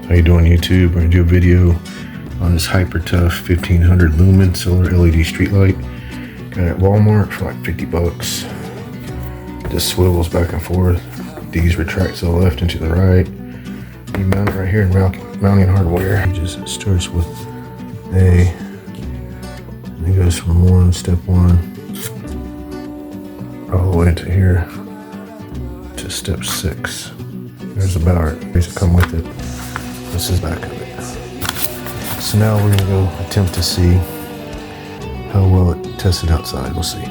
How you doing, YouTube? We're gonna do a video on this hyper tough 1500 Lumen solar LED streetlight. Got it at Walmart for like 50 bucks. Just swivels back and forth. These retract to the left and to the right. You mount it right here in mounting hardware. It just starts with A. And it goes from step one, all the way to here to step 6. There's the battery. These come with it. This is back of it. So now we're gonna go attempt to see how well it tested outside. We'll see.